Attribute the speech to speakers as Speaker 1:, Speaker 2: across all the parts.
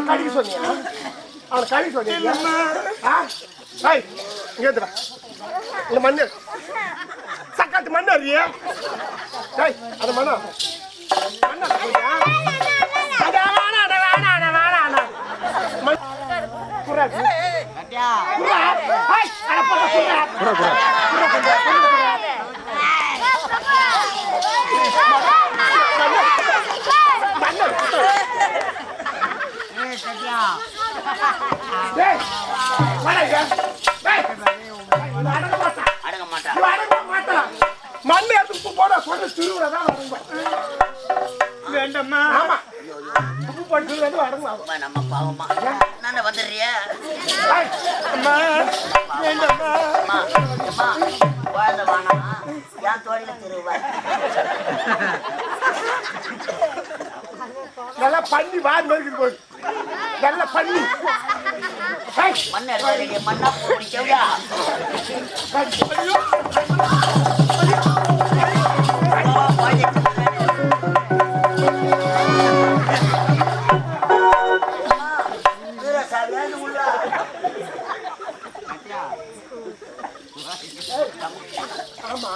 Speaker 1: அவனை கடிக்க சொன்னியா? அவனை கடிக்க சொன்னியா? இங்க எடுத்துடா. இந்த மண்ணு சக்காத்து மண்ணு அறியா? அந்த மண்ணா மண்ணா மண்ணு எடுத்து போட சொல்ல திருவிழாதான் வேண்டாமா? ஆமா உப்பு போட்டு அடங்கும் நம்ம பாவமா நான் வந்துடுறியா? வாழ்ந்த வானா என் தோழில திருவா நல்லா பண்ணி வாரி மாதிரி போய் நல்லா பண்ணி மண் எடுக்க மண்ணா போடிக்கா ஆமா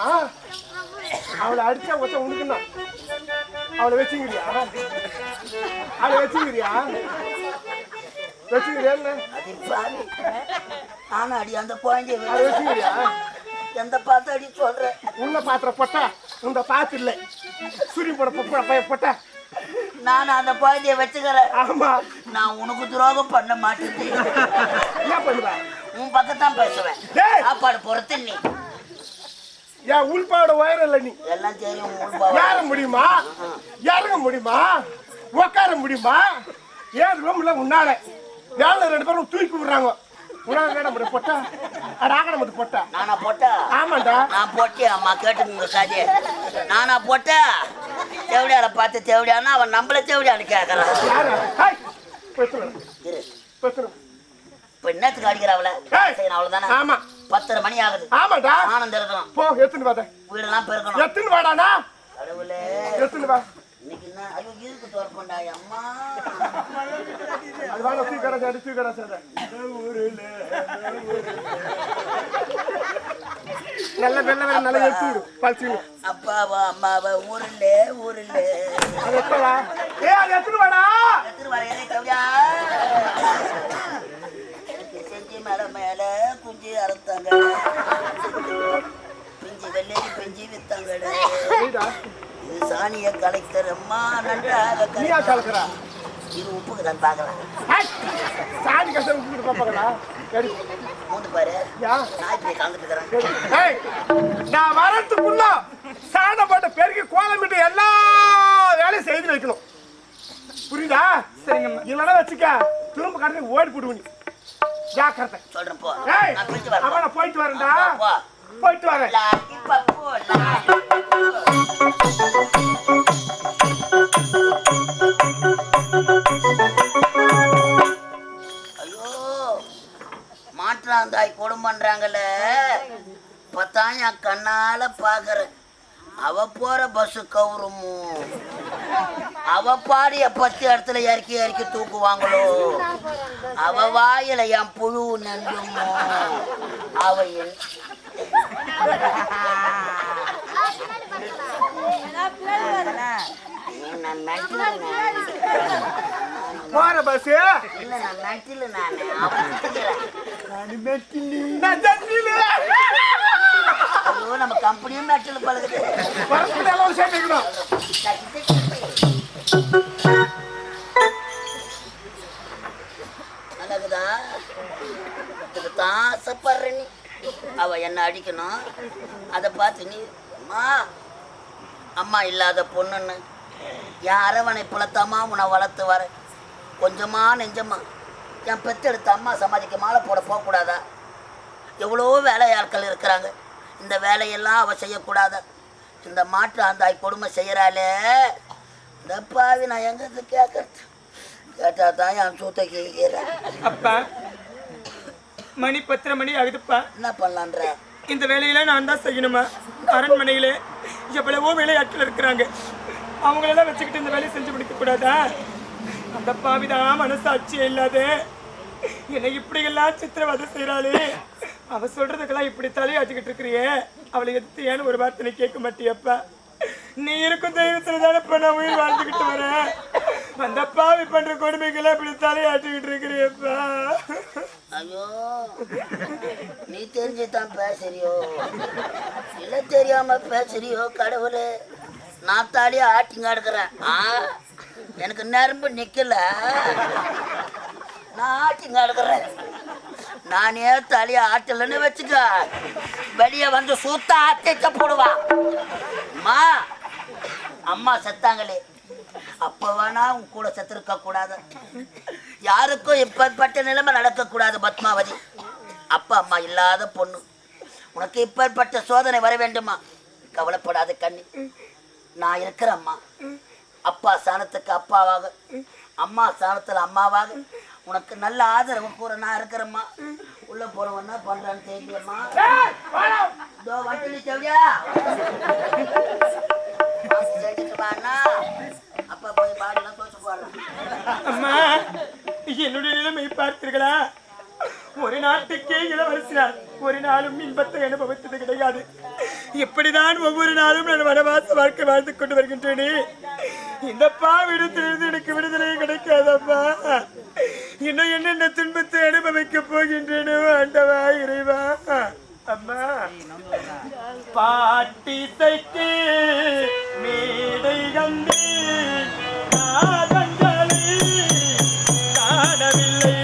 Speaker 1: அவளை அடிச்சா ஒருத்த உனக்குன்னா அவளை வச்சுக்கிறியா? அவளை வச்சுக்கிறியா? நானும் அடி அந்த குழந்தைய வச்சுக்கிறியா? எந்த பாத்து அடி சொல்றேன் உள்ள பாத்திர போட்டா உந்த பாத்து இல்லை சுரி போட போட்டா நான் அந்த குழந்தைய வச்சுக்கிறேன். ஆமா நான் உனக்கு துரோகம் பண்ண மாட்டேன். என்ன பண்ணுவேன்? உன் பக்கத்தான் பேசுவேன். சாப்பாடு பொறுத்து நீ என் உள்பாவோட உயரம் இல்லை. நீ எல்லாம் தெரியும். ஏற முடியுமா? இறங்க முடியுமா? உட்கார முடியுமா? ஏன் ரூம்ல உன்னால வேலை 2 பேரும் தூக்கி விடுறாங்க. உன்னால வேட முடியும் போட்டா ஆகட மட்டும் போட்டா நானா போட்டா? ஆமாண்டா நான் போட்டேன். அம்மா கேட்டுங்க காஜே நானா போட்டா? தேவடியார பார்த்து தேவடியானா அவன் நம்மள தேவடியான்னு கேட்கறான். இப்ப என்னத்துக்கு அடிக்கிறாவல? அவ்வளவுதானே. ஆமா 10:30 மணி ஆகுது. ஆமாடா ஆனந்தம் இருக்கணும். போ எடுத்துன்னு வாடா. வீடெல்லாம் பெருக்கணும். எடுத்துன்னு வாடானா? கடவுளே எடுத்துன்னு வா. இன்னைக்கு என்ன ஐயோ இருக்கு தோறப்பண்டா அம்மா. அது வாங்க தூக்கடா சார் தூக்கடா சார். ஊருல நல்ல வெள்ள வெள்ள நல்ல எடுத்துடு பல்சி. அப்பாவா அம்மாவா ஊருல அது எப்பவா? அது எடுத்துன்னு வாடா. எடுத்துன்னு வர ஏனே கவியா. செஞ்சி மேல குஞ்சி அறுத்தாங்க. பிஞ்சி வெள்ளரி பிஞ்சி வித்தாங்கடா. இது சாணியை கலைக்கிறம்மா நன்றாக கலைக்கிறா. இது உப்புக்கு தான் பார்க்கலாம். சாணி கசை உப்பு பார்ப்பாங்களா? மூந்து பாரு நாய் போய் கலந்துட்டு இருக்கிறேன். நான் வரத்துக்குள்ள சாணை போட்ட பெருக்கி கோலமிட்டு எல்லா வேலையும் செய்து வைக்கணும். புரியுதா? சரிங்க. இல்லைன்னா வச்சுக்க திரும்ப கடந்து ஓடி போடுவீங்க. ஜாக்கிரதை சொல்றேன். போ அவனை போயிட்டு வரேன்டா. போயிட்டு வரேன். ஐயோ மாற்றாந்தாய் கொடுமை பண்றாங்கல்ல இப்பதான் என் கண்ணால பாக்குறேன். அவ போற பஸ் கவுருமோ அவ பாடிய 10 இடத்துல இறக்கி தூக்குவாங்களோ அவ வாயில என் புழு நண்டுமோ அவ போற பஸ் இல்ல நான் மெட்டில ஐயோ நம்ம கம்பெனியும் மெட்டில் பழகுது. நல்லதுதா இதுக்குதான் ஆசைப்படுற நீ. அவ என்ன அடிக்கணும் அதை பார்த்து நீ அம்மா இல்லாத பொண்ணுன்னு என் அரவணை புலத்தாமா உன்னை வளர்த்து வர கொஞ்சமா நெஞ்சமா என் பெத்தெடுத்த அம்மா சமாதிக்கு மாலை போட போகக்கூடாதா? எவ்வளோ வேலையாட்கள் இருக்கிறாங்க. இந்த வேலையெல்லாம் அவ செய்யக்கூடாதா? இந்த மாற்று ஆந்தாய் கொடுமை செய்யறாளே இந்த பாவி நான் எங்க கேட்கறது? கேட்டா தான் என் சூத்தை கேட்கிறேன்.
Speaker 2: அப்பா மணி 10:30 மணி ஆகுதுப்பா.
Speaker 1: என்ன பண்ணலான்ற?
Speaker 2: இந்த வேலையில நான் தான் செய்யணுமா? அரண்மனையில எவ்வளவோ வேலையாட்கள் இருக்கிறாங்க. அவங்களெல்லாம் வச்சுக்கிட்டு இந்த வேலையை செஞ்சு முடிக்க கூடாதா? அந்த பாவிதான் மனசாட்சியே இல்லாத என்னை இப்படி எல்லாம் சித்திரவதை செய்யறாளே. அவ சொல்றதுக்கெல்லாம் இப்படி தலையாட்டிக்கிட்டு இருக்கிறியே, அவளை எதிர்த்து ஏன்னு ஒரு வார்த்தை கேட்க மாட்டியப்பா. நீ இருக்கும் தைரியத்துல தானப்ப நான் உயிர் வாழ்ந்துகிட்டு வரேன். அந்த பாவி பண்ற கொடுமைக்கெல்லாம் இப்படி தலையாட்டிக்கிட்டு இருக்கிறியப்பா.
Speaker 1: ஐயோ, நீ தெரிஞ்சுதான் பேசுறியோ இல்ல தெரியாம பேசுறியோ? கடவுளே, நான் தாலியா ஆட்டிங்க எடுக்கிறேன். எனக்கு நரம்பு நிக்கல, நான் ஆட்டிங்க எடுக்கிறேன். நானே தாலியா ஆட்டலன்னு வச்சுக்க, வெளியே வந்து சூத்த ஆட்டிக்க போடுவா. அம்மா அம்மா செத்தாங்களே, அப்ப வேணா உன் கூட செத்துருக்க கூடாது. யாருக்கும் இப்பேற்பட்ட நிலைமை நடக்க கூடாது பத்மாவதி. அப்பா அம்மா இல்லாத பொண்ணு, உனக்கு இப்பேற்பட்ட சோதனை வர வேண்டுமா? கவலைப்படாத கண்ணி, நான் இருக்கிறேம்மா. அப்பா ஸ்தானத்துக்கு அப்பாவாக, அம்மா ஸ்தானத்துல அம்மாவாக உனக்கு நல்ல ஆதரவு கூற நான் இருக்கிறேம்மா. உள்ள போறவன்னா பண்றான்னு தெரியலையம்மா. இதோ வண்டி தேவையா அப்பா போய் பாடிலாம் தோச்சு போடலாம்.
Speaker 2: அம்மா, என்னுடைய நிலைமை பார்த்தீர்களா? ஒரு நாட்டுக்கே இளவரசினார் ஒரு நாளும் இன்பத்தை அனுபவித்தது கிடையாது. இப்படிதான் ஒவ்வொரு நாளும் நான் வனவாச வாழ்க்கை வாழ்ந்து கொண்டு வருகின்றேனே. இந்த பாவிடத்திலிருந்து எனக்கு விடுதலை கிடைக்காதம்மா. இன்னும் என்னென்ன துன்பத்தை அனுபவிக்க போகின்றேனோ ஆண்டவா இறைவா. அம்மா, பாட்டி தைக்கு மேடை கண்டு காதங்களை காணவில்லை.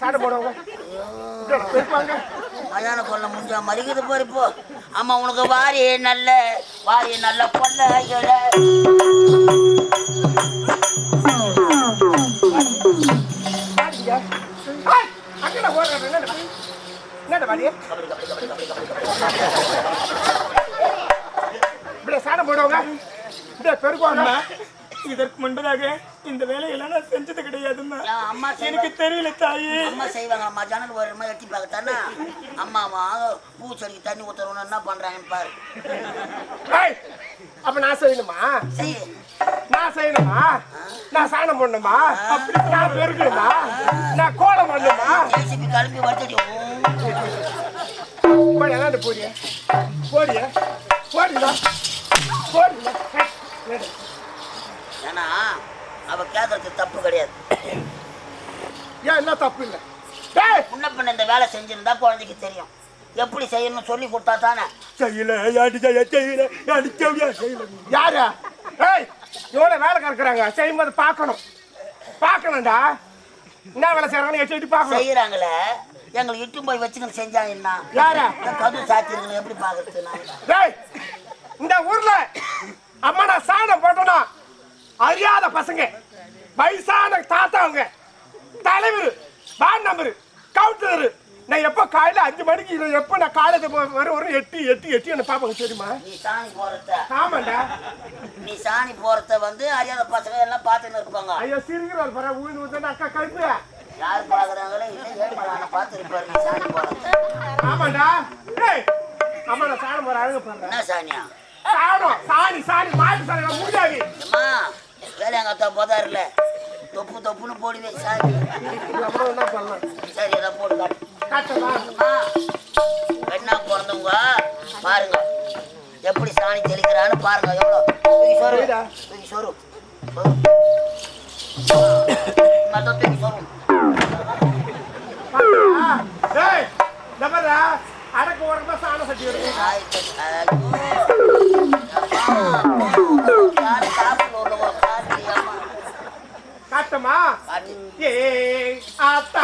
Speaker 3: சாட போடுவாங்க
Speaker 1: மயான கொள்ள முடிஞ்சா மறிக்குது பாரு இப்போ. ஆமா உனக்கு வாரி நல்ல பொண்ண
Speaker 3: சாட போடுவாங்க பெருக்குவாங்க.
Speaker 2: இதற்கு முன்பதாக இந்த வேலையெல்லாம் நான் செஞ்சது கிடையாதும்மா. அம்மா எனக்கு தெரியல தாயே.
Speaker 1: அம்மா செய்வாங்க. அம்மா ஜன்னல் ஓரமா எட்டி பார்க்கத்தானே அம்மாவா பூச்செடிக்கு தண்ணி ஊத்துறவன என்ன பண்றாங்கன்னு பாரு.
Speaker 3: அப்ப நான் செய்யணுமா? நான் செய்யணுமா? நான் சாணம் பண்ணணுமா? நான் பெருக்கணுமா? நான் கோலம் பண்ணணுமா?
Speaker 1: ஜேசிபி கிளம்பி வரட்டி
Speaker 3: என்னாண்டு போடிய போடிய போடியா போடியா.
Speaker 1: ஏன்னா அவ கேட்கறது தப்பு கிடையாது.
Speaker 3: ஏன் என்ன தப்பு இல்லை?
Speaker 1: முன்ன பண்ண இந்த வேலை செஞ்சிருந்தா குழந்தைக்கு தெரியும் எப்படி செய்யணும்னு சொல்லி கொடுத்தா தானே.
Speaker 3: யாரு எவ்வளவு வேலை கறக்குறாங்க செய்யும்போது பார்க்கணும்டா. என்ன வேலை செய்யறாங்கன்னு எட்டு பார்க்கணும்.
Speaker 1: செய்யறாங்களே எங்களுக்கு இட்டு போய் வச்சுக்கணும் செஞ்சா என்ன
Speaker 3: யாரா
Speaker 1: கது சாத்திருக்கணும் எப்படி பாக்குறது?
Speaker 3: இந்த ஊர்ல அம்மா நான் சாணம் போட்டோம்னா அறியாத பசங்க வயசான தாத்தாவுங்க தலைவர் வார்டு நம்பர் கவுண்டர் நான் எப்போ காலையில 5 மணிக்கு எப்போ நான் காலையில வரும் எட்டி என்ன பாப்பாங்க தெரியுமா?
Speaker 1: நீ சாணி போறத
Speaker 3: ஆமாண்டா
Speaker 1: நீ சாணி போறத வந்து அறியாத பசங்க எல்லாம் பார்த்துன்னு இருப்பாங்க.
Speaker 3: ஐயோ சிரிக்கிறார் பாரு ஊந்து ஊந்து அக்கா கழுப்பு
Speaker 1: யார் பாக்குறாங்களே இல்லை ஏழ்மலான பார்த்து இருப்பாரு நீ சாணி போறது.
Speaker 3: ஆமாண்டா அம்மா நான் சாணம் போற அழகு பண்றேன்.
Speaker 1: என்ன சாணியா?
Speaker 3: சாணி மாட்டு சாணி முடியாது.
Speaker 1: அம்மா வேலையாங்கத்தா போதாருல தொப்புன்னு போடுவே சாணி.
Speaker 3: அப்புறம் என்ன பண்ணலாம்?
Speaker 1: சரி எதாவது போட்டு
Speaker 3: காட்டுமா
Speaker 1: பெண்ணா பிறந்தவங்க பாருங்க எப்படி சாணி தெளிக்கிறான்னு பாருங்க. எவ்வளோ தூக்கி சொரு தூக்கி சொரும்
Speaker 3: அடக்கு ஓரமா சாணம் சட்டி காட்டமா ஏ ஆத்தா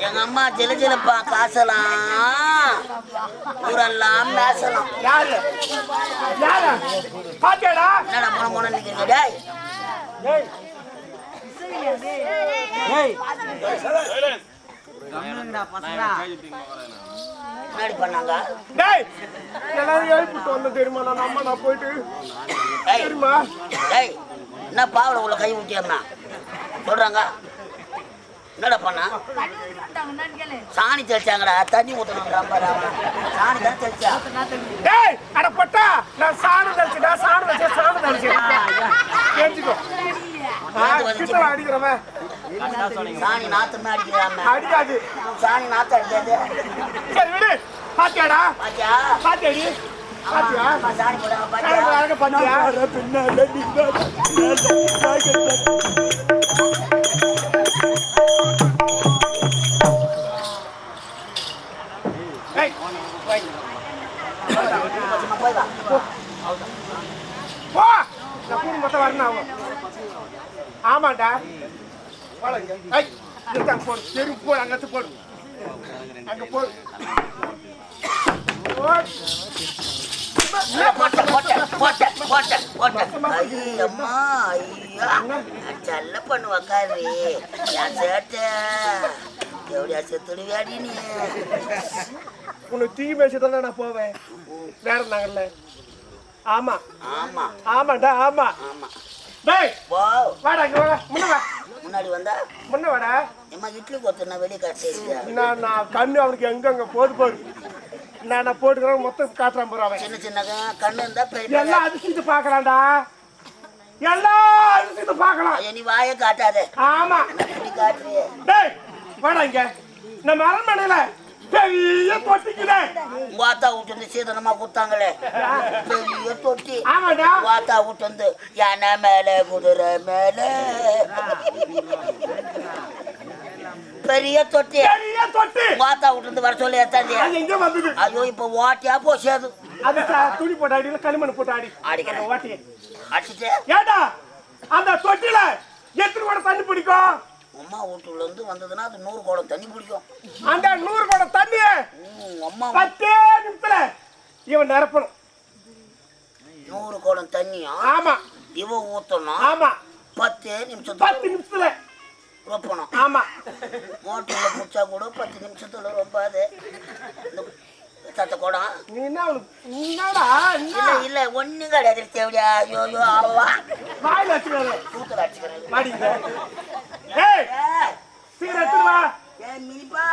Speaker 1: எங்க அம்மா ஜெலஜலப்பா காசலாம் ஊரெல்லாம் பேசலாம்.
Speaker 3: யாரு பாத்தியாடா
Speaker 1: என்னடா மொன நிக்கிறீங்க? முன்னாடி பண்ணாங்க
Speaker 3: டேய் எல்லாரும் எழுப்பிட்டு வந்த தெரியுமா நான் அம்மா நான் போயிட்டு தெரியுமா
Speaker 1: டேய் என்ன பாவல உள்ள கை ஊட்டியம்மா சொல்றாங்க என்னடா பண்ணா சாணி தெளிச்சாங்கடா தண்ணி ஊத்தணும் சாணி தான் தெளிச்சா
Speaker 3: டேய் அட பட்டா நான் சாணம் தெளிச்சடா சாணம் தெளிச்சேன் தெரிஞ்சுக்கோ கிட்ட அடிக்கிறவன்
Speaker 1: சாணி நாத்தமே அடிக்கிறாம
Speaker 3: அடிக்காது
Speaker 1: சாணி நாத்த அடிக்காது
Speaker 3: சரி விடு பாத்தியாடா
Speaker 1: பாத்தியா
Speaker 3: பாத்தியாடி பாத்தியா
Speaker 1: சாணி போடாம பாத்தியா
Speaker 3: பாத்தியா
Speaker 1: போய் வா
Speaker 3: போ நான் கூடு மொத்தம் வரணும் ஆகும் ஆமாண்டா போடு தெரு போடு அங்கத்து போடு அங்க போடு
Speaker 1: செல்ல பண்ணு உக்காரு என் சேட்ட எப்படியா செத்துடுவியாடி நீ
Speaker 3: உனக்கு தீ பேசி தானே நான் போவேன் வேற நாங்கல்ல ஆமா
Speaker 1: ஆமா
Speaker 3: ஆமாண்டா ஆமா
Speaker 1: ஆமா
Speaker 3: டேய்
Speaker 1: போ
Speaker 3: வாடா இங்க வா முன்ன வா
Speaker 1: முன்னாடி வந்தா
Speaker 3: முன்ன வாடா
Speaker 1: எம்மா இட்லி கொத்துனா வெளியே காட்டியா
Speaker 3: நான் கண்ணு அவனுக்கு எங்கங்க போடு நான் போட்டுக்கிறேன் மொத்தம் காட்டுறான் போற அவன்
Speaker 1: சின்ன சின்ன கண்ணு இருந்தா பெரிய
Speaker 3: எல்லாம் அதிசயத்தை பாக்கலாம்டா எல்லாம் அதிசயத்தை பாக்கலாம்
Speaker 1: நீ வாய காட்டாத
Speaker 3: ஆமா
Speaker 1: இப்படி காட்டுறிய
Speaker 3: டேய் வாடா இங்க நம்ம அரண்மனையில பெரிய தொட்டிக்குதே
Speaker 1: வாத்தா விட்டு வந்து சீதனமா கொடுத்தாங்களே பெரிய தொட்டி
Speaker 3: ஆமாடா
Speaker 1: வாத்தா விட்டு வந்து யானை மேல குதிரை மேல பெரிய தொட்டி
Speaker 3: பெரிய தொட்டி
Speaker 1: வாத்தா விட்டு வந்து வர சொல்லி ஏத்தாந்தி
Speaker 3: அது எங்க வந்தது
Speaker 1: ஐயோ இப்ப ஓட்டியா போசேது
Speaker 3: அது துணி போட்டு அடியில களிமண் போட்டு அடி
Speaker 1: அடிக்கிறேன்
Speaker 3: ஓட்டி
Speaker 1: அடிச்சுட்டு
Speaker 3: ஏடா அந்த தொட்டில எத்தனை குடம் தண்ணி பிடிக்கும்
Speaker 1: அம்மா வீட்டுல இருந்து வந்ததுன்னா அது 100 குடம் தண்ணி பிடிக்கும்
Speaker 3: அந்த 100 குடம் தண்ணிய
Speaker 1: அம்மா
Speaker 3: 10 நிமிஷத்துல இவன் நிரப்பணும்
Speaker 1: 100 குடம் தண்ணியா
Speaker 3: ஆமா
Speaker 1: இவன் ஊத்தணும்
Speaker 3: ஆமா
Speaker 1: 10 நிமிஷத்துல ரொப்பணும்
Speaker 3: ஆமா
Speaker 1: மோட்டர்ல புடிச்சா கூட 10 நிமிஷத்துல ரொம்பாது சத்த குடம்
Speaker 3: நீ என்ன என்னடா
Speaker 1: இல்ல இல்ல ஒண்ணு கிடையாது தேவையா ஐயோ ஆவா
Speaker 3: வாயில வச்சுக்கற
Speaker 1: தூத்துல அடிச்சுக்கிறேன்
Speaker 3: மாடிங்க ஏய் சீக்கிரம் எடுத்து வா
Speaker 1: மினிப்பா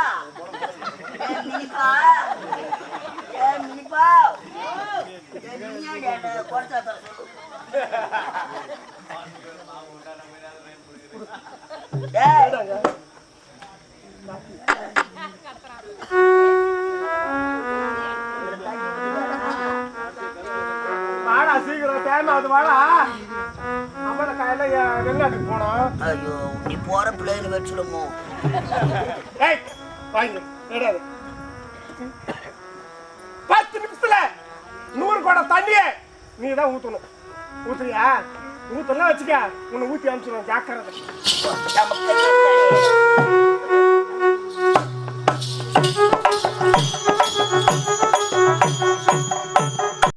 Speaker 1: மினிப்பா மினிப்பா கொடுத்தா
Speaker 3: வாடா சீக்கிரம் தேமாவது வாடா அம்மன காயில வெளிநாட்டுக்கு போனோம்
Speaker 1: ஐயோ நீ போற பிள்ளைன்னு வச்சுடுமோ
Speaker 3: ஏய் வாங்க ரெடாது 10 நிமிஷத்துல 100 குடம் தண்ணியே நீ தான் ஊத்தணும் ஊத்துறியா ஊத்தலாம் வச்சுக்க உன்னை ஊத்தி அனுப்பிச்சிடுவோம் ஜாக்கிரதை